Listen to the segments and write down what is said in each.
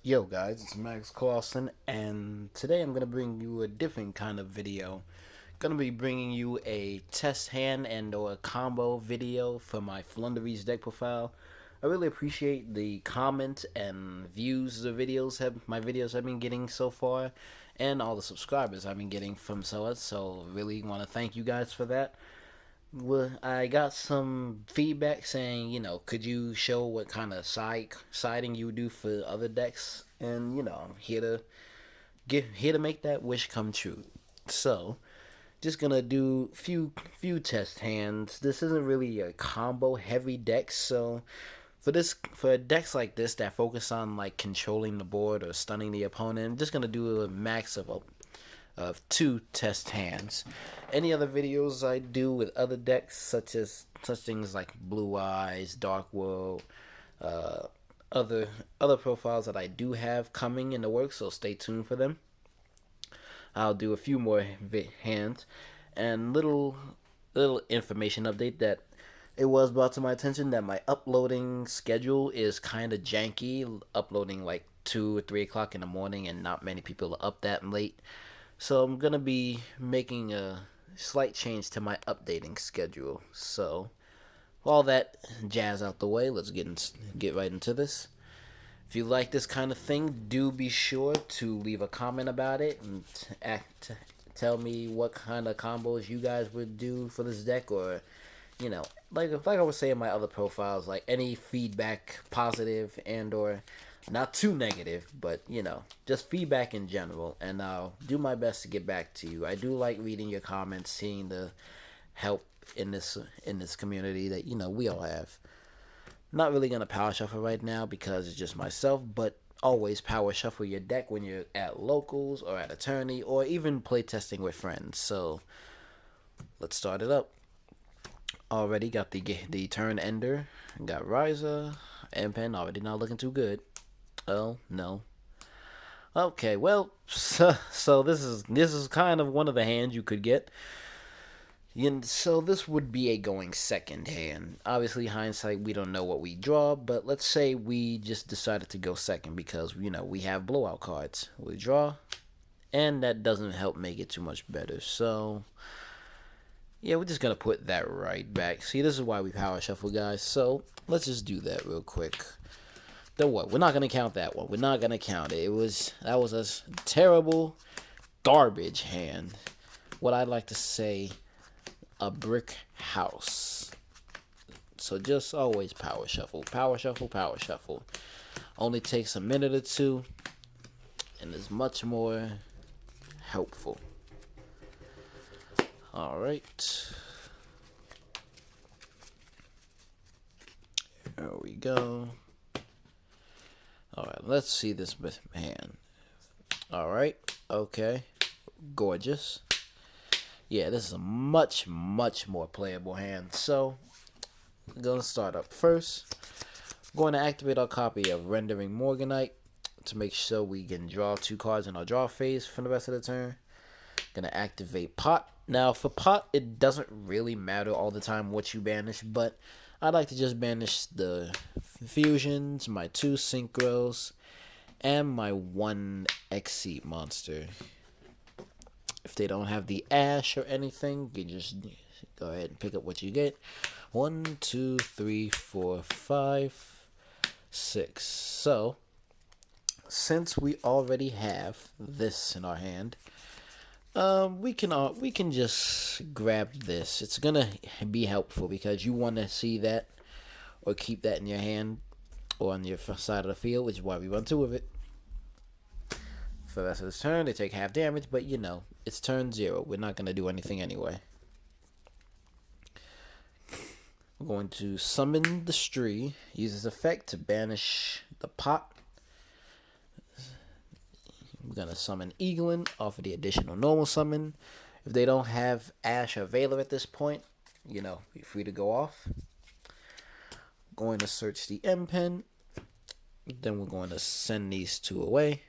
Yo guys, it's Max Clausen, and today I'm gonna bring you a different kind of video. Gonna be bringing you a test hand and or a combo video for my Floowandereeze deck profile. I really appreciate the comments and views my videos have been getting so far, and all the subscribers I've been getting from so really want to thank you guys for that. Well, I got some feedback saying, could you show what kind of siding you do for other decks, and I'm here to make that wish come true. So, just gonna do few test hands. This isn't really a combo heavy deck, so for decks like this that focus on like controlling the board or stunning the opponent, I'm just gonna do a max of two test hands. Any other videos I do with other decks, such things like Blue Eyes, Dark World, uh, other profiles that I do have coming in the works, so stay tuned for them. I'll do a few more hands and little information update that it was brought to my attention that my uploading schedule is kind of janky, uploading like 2 or 3 o'clock in the morning, and not many people are up that late. So I'm gonna be making a slight change to my updating schedule. So all that jazz out the way, let's get right into this. If you like this kind of thing, do be sure to leave a comment about it and tell me what kind of combos you guys would do for this deck, or like I was saying in my other profiles, like any feedback, positive and or not too negative, but just feedback in general, and I'll do my best to get back to you. I do like reading your comments, seeing the help in this community that we all have. Not really gonna power shuffle right now because it's just myself, but always power shuffle your deck when you're at locals or at a tourney or even play testing with friends. So let's start it up. Already got the turn ender, got Riser, and Pen already not looking too good. Oh no. Okay, well, so this is kind of one of the hands you could get. So this would be a going second hand. Obviously, hindsight, we don't know what we draw, but let's say we just decided to go second because we have blowout cards. We draw, and that doesn't help make it too much better. So yeah, we're just gonna put that right back. See, this is why we power shuffle, guys. So let's just do that real quick. Then what? We're not gonna count that one. We're not gonna count it. That was a terrible garbage hand. What I'd like to say, a brick house. So just always power shuffle, power shuffle, power shuffle. Only takes a minute or two, and is much more helpful. All right. There we go. Alright, let's see this hand. Alright, okay. Gorgeous. Yeah, this is a much, much more playable hand. So, we're going to start up first. We're going to activate our copy of Rendering Morganite to make sure we can draw 2 cards in our draw phase for the rest of the turn. Going to activate Pot. Now, for Pot, it doesn't really matter all the time what you banish, but I like to just banish the fusions, my 2 synchros, and my 1 Exceed monster. If they don't have the Ash or anything, you just go ahead and pick up what you get. 1, 2, 3, 4, 5, 6. So, since we already have this in our hand, we can just grab this. It's gonna be helpful because you want to see that or keep that in your hand or on your side of the field, which is why we run 2 of it. For the rest of this turn, they take half damage, but it's turn 0. We're not gonna do anything anyway. We're going to summon the Stree. Use this effect to banish the Pot. We're going to summon Eaglin off of the additional normal summon. If they don't have Ash or Veiler at this point, you're free to go off. Going to search the M pen. Then we're going to send these 2 away.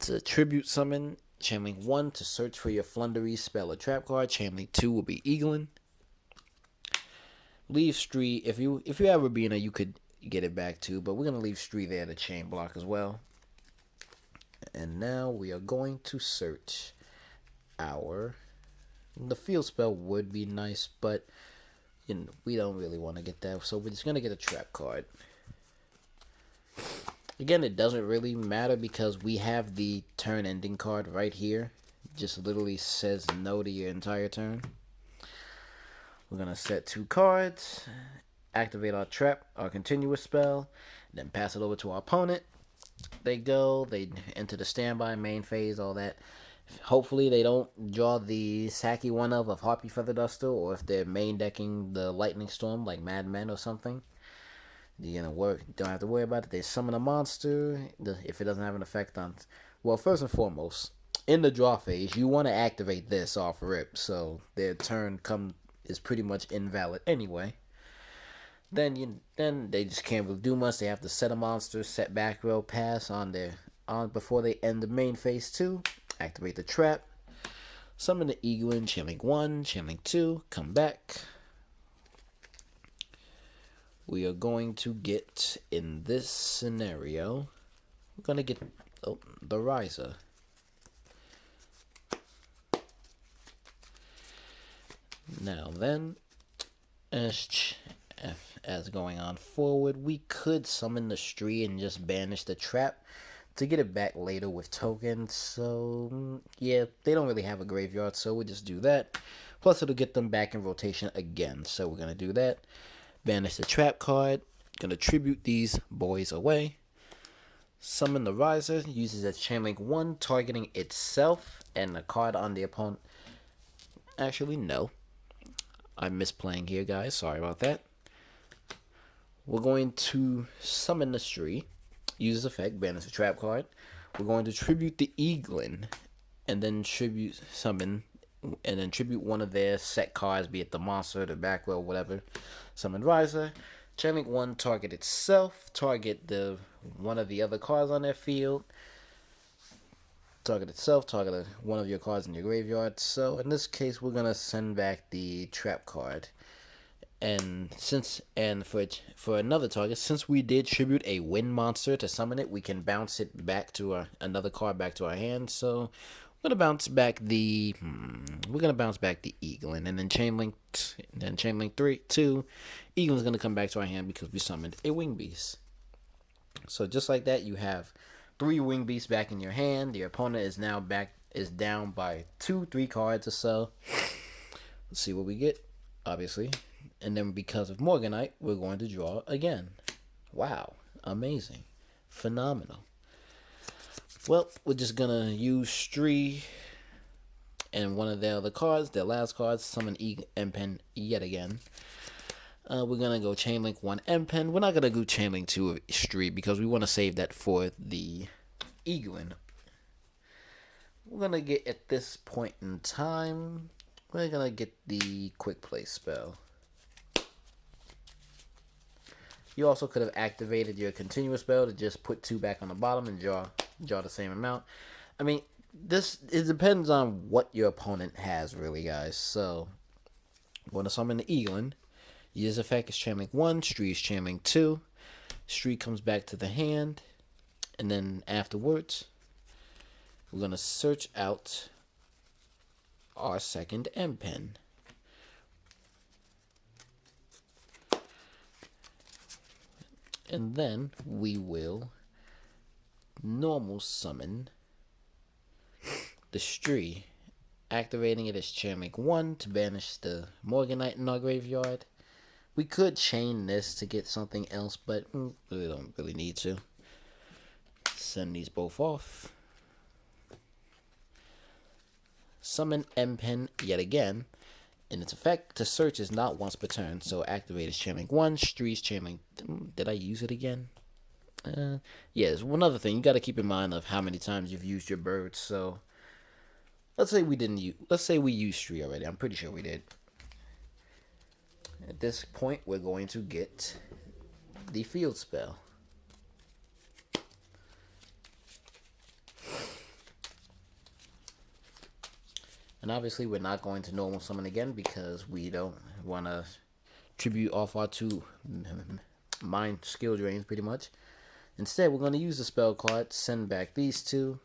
To tribute summon, channeling 1 to search for your Floowandereeze spell or trap card. Channeling 2 will be Eaglin. Leave Stree. If you have Rabina, you could get it back to, but we're going to leave Stree there to chain block as well. And now we are going to search the field spell would be nice, but we don't really want to get that, so we're just going to get a trap card. Again, it doesn't really matter because we have the turn ending card right here. Just literally says no to your entire turn. We're going to set 2 cards, activate our trap, our continuous spell, then pass it over to our opponent. They enter the standby, main phase, all that. Hopefully they don't draw the sacky one of Harpy Feather Duster, or if they're main decking the Lightning Storm like Mad Men or something. You're gonna don't have to worry about it. They summon a monster if it doesn't have an effect on. Well, first and foremost, in the draw phase, you want to activate this off rip, so their turn is pretty much invalid anyway. Then they just can't really do much. They have to set a monster, set back row, pass on before they end the main phase 2. Activate the trap, summon the Eaglin, Chainlink 1, Chainlink 2, come back. We are going to get, in this scenario, we're going to get the Riser. Now then, as going on forward, we could summon the Stree and just banish the trap to get it back later with tokens. So yeah, they don't really have a graveyard, so we'll just do that. Plus it'll get them back in rotation again, so we're gonna do that. Banish the trap card, gonna tribute these boys away. Summon the Riser, uses a Chainlink 1, targeting itself and the card on the opponent. Actually, no, I'm misplaying here, guys, sorry about that. We're going to summon the Stree, use effect, banish the trap card. We're going to tribute the Eaglin, and then tribute one of their set cards, be it the monster, the back row, whatever. Summon Riser. Chainlink 1, target itself, target one of the other cards on their field. Target itself, target one of your cards in your graveyard. So in this case, we're gonna send back the trap card. And for another target, since we did tribute a wind monster to summon it, we can bounce it back to another card back to our hand. So we're gonna bounce back the Eaglin, and then Chainlink 2. Eaglin's gonna come back to our hand because we summoned a Wing Beast. So just like that, you have 3 Wing Beasts back in your hand. Your opponent is down by 2-3 cards or so. Let's see what we get, obviously. And then because of Morganite, we're going to draw again. Wow, amazing, phenomenal. Well, we're just gonna use Stree and one of their other cards, their last cards, summon M-Pen yet again. We're gonna go Chainlink 1 M-Pen. We're not gonna go Chainlink 2 of Stree because we want to save that for the Eaglin. We're gonna get, at this point in time, we're gonna get the Quick Play spell. You also could have activated your continuous spell to just put 2 back on the bottom and draw the same amount. I mean, it depends on what your opponent has, really, guys. So, I'm going to summon the Eaglin. Use effect is Chainlink 1, Stree is Chainlink 2. Stree comes back to the hand, and then afterwards, we're going to search out our second M-Pen. And then we will normal summon the Stree, activating it as Chainlink 1 to banish the Morganite in our graveyard. We could chain this to get something else, but we don't really need to. Send these both off. Summon M-Pen yet again. In its effect, to search is not once per turn, so activate is Chainlink 1, Stree's Chainlink. Did I use it again? Yes, one other thing, you got to keep in mind of how many times you've used your birds. So let's say we used Stree already. I'm pretty sure we did. At this point, we're going to get the field spell. And obviously we're not going to normal summon again because we don't want to tribute off our 2 mind skill drains pretty much. Instead, we're going to use the spell card, send back these two,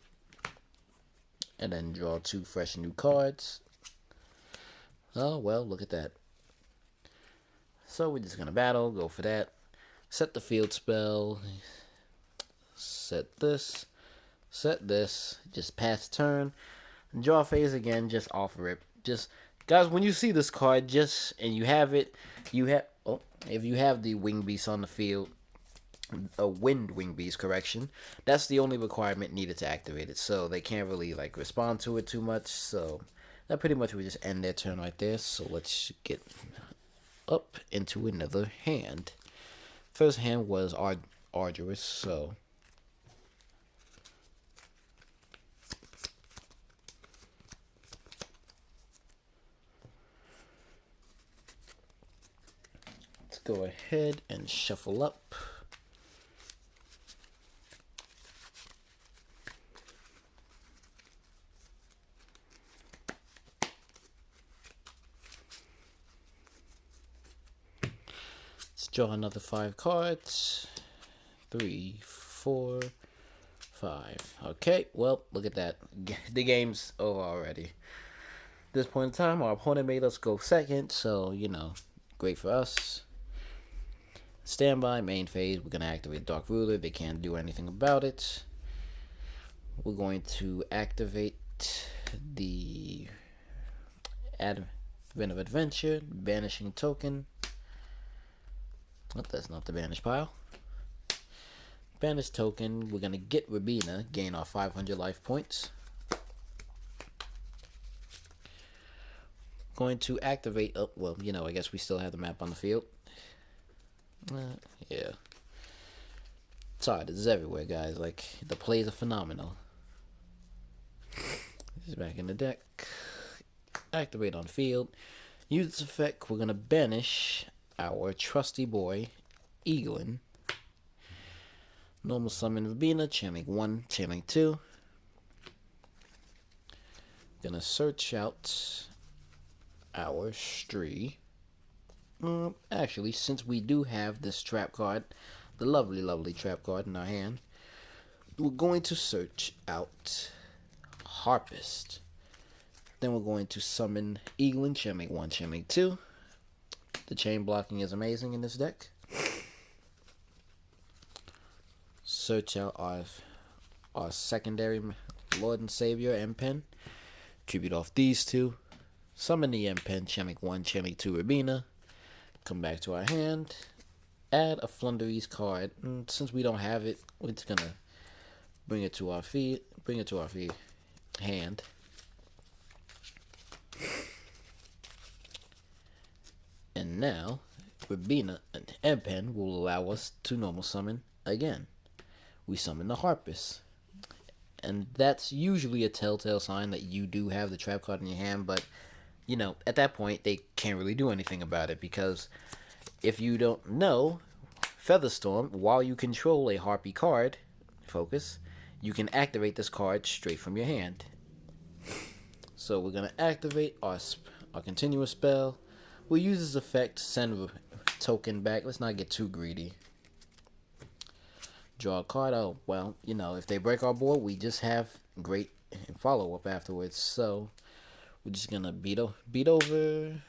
and then draw 2 fresh new cards. Oh, well, look at that. So we're just going to battle, go for that. Set the field spell. Set this. Set this. Just pass turn. Draw phase again, just off rip. Just, guys, when you see this card, and you have it, if you have the wing beast on the field, a wind wing beast, correction, that's the only requirement needed to activate it, so they can't really like respond to it too much. So that pretty much would just end their turn right there. So let's get up into another hand. First hand was arduous, so let's go ahead and shuffle up. Draw another 5 cards. 3, 4, 5. Okay, well, look at that. The game's over already. At this point in time, our opponent made us go second, so, you know, great for us. Standby, main phase, we're going to activate Dark Ruler. They can't do anything about it. We're going to activate the Advent of Adventure, Banishing Token. Oh, that's not the banish pile. Banish token. We're gonna get Rabina, gain our 500 life points. Going to activate. Oh, well, you know, I guess we still have the map on the field. Yeah. Sorry, this is everywhere, guys. Like, the plays are phenomenal. This is back in the deck. Activate on field. Use this effect. We're gonna banish our trusty boy, Eaglin. Normal summon Rabina, channeling 1, channeling 2. Gonna search out our Stree. Actually, since we do have this trap card, the lovely trap card in our hand, we're going to search out Harpist. Then we're going to summon Eaglin, channeling 1, channeling 2. The chain blocking is amazing in this deck. Search out our secondary Lord and Savior M-Pen. Tribute off these two. Summon the M-Pen, channeling 1, channeling 2 Rabina. Come back to our hand. Add a Floowandereeze card. And since we don't have it, we're just gonna bring it to our hand. And now, Rabina and M-Pen will allow us to normal summon again. We summon the Harpist. And that's usually a telltale sign that you do have the trap card in your hand, but, you know, at that point, they can't really do anything about it, because if you don't know, Featherstorm, while you control a Harpy card, focus, you can activate this card straight from your hand. So we're going to activate our continuous spell. We'll use this effect to send token back. Let's not get too greedy. Draw a card. Oh, well, you know, if they break our board, we just have great follow-up afterwards. So we're just going to beat over,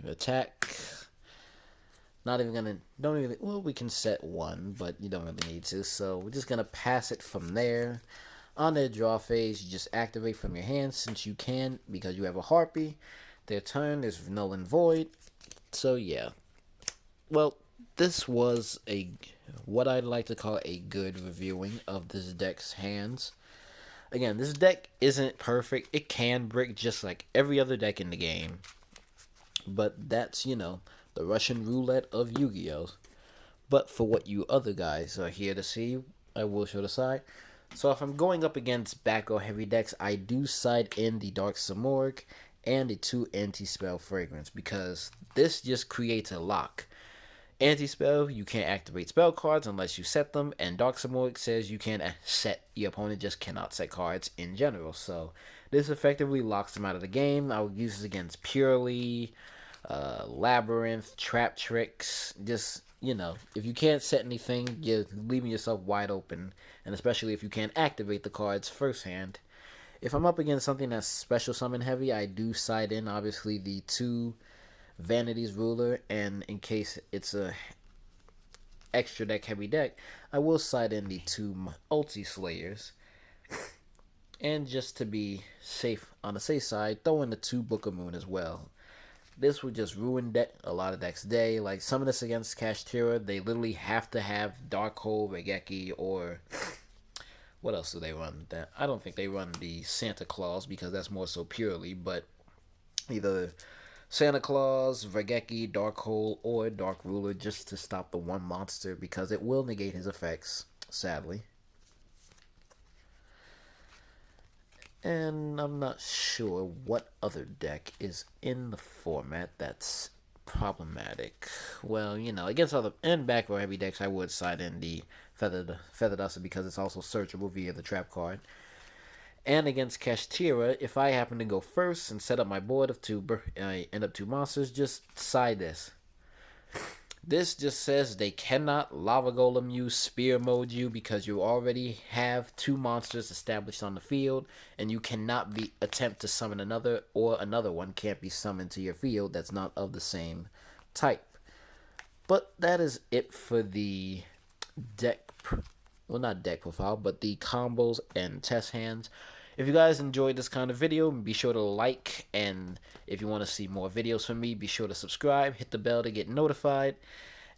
attack. Not even going to, well, we can set 1, but you don't really need to. So we're just going to pass it from there. On their draw phase, you just activate from your hand since you can, because you have a Harpy. Their turn is null and void. So yeah, well, this was what I'd like to call a good reviewing of this deck's hands. Again, this deck isn't perfect. It can brick just like every other deck in the game, but that's, you know, the Russian roulette of Yu-Gi-Oh. But for what you other guys are here to see, I will show the side. So if I'm going up against back or heavy decks, I do side in the Dark Samorg and the 2 anti-spell fragrance, because this just creates a lock. Anti-spell, you can't activate spell cards unless you set them, and Dark Samorg says you can't set, your opponent just cannot set cards in general. So this effectively locks them out of the game. I would use this against Purely, Labyrinth, Trap Tricks, just you know, if you can't set anything, you're leaving yourself wide open, and especially if you can't activate the cards firsthand. If I'm up against something that's special summon heavy, I do side in obviously the 2 Vanity's Ruler, and in case it's a extra deck heavy deck, I will side in the 2 Ulti Slayers. And just to be safe on the safe side, throw in the 2 Book of Moon as well. This would just ruin a lot of decks' day. Like some of this against Kashtira, they literally have to have Darkhold, Regeki, or what else do they run? That I don't think they run the Santa Claus because that's more so purely, but either Santa Claus, Regeki, Darkhold, or Dark Ruler just to stop the 1 monster because it will negate his effects, sadly. And I'm not sure what other deck is in the format that's problematic. Well, you know, against other and back row heavy decks, I would side in the Feather Duster because it's also searchable via the trap card. And against Kashtira, if I happen to go first and set up my board of 2, end up 2 monsters, just side this. This just says they cannot Lava Golem you, Spear Mode you, because you already have 2 monsters established on the field, and you cannot attempt to summon another, or another one can't be summoned to your field that's not of the same type. But that is it for the deck, well, not deck profile, but the combos and test hands. If you guys enjoyed this kind of video, be sure to like, and if you want to see more videos from me, be sure to subscribe, hit the bell to get notified,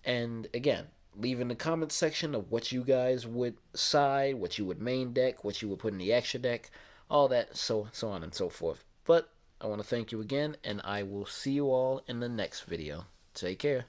and again, leave in the comments section of what you guys would side, what you would main deck, what you would put in the extra deck, all that, so on and so forth. But I want to thank you again, and I will see you all in the next video. Take care.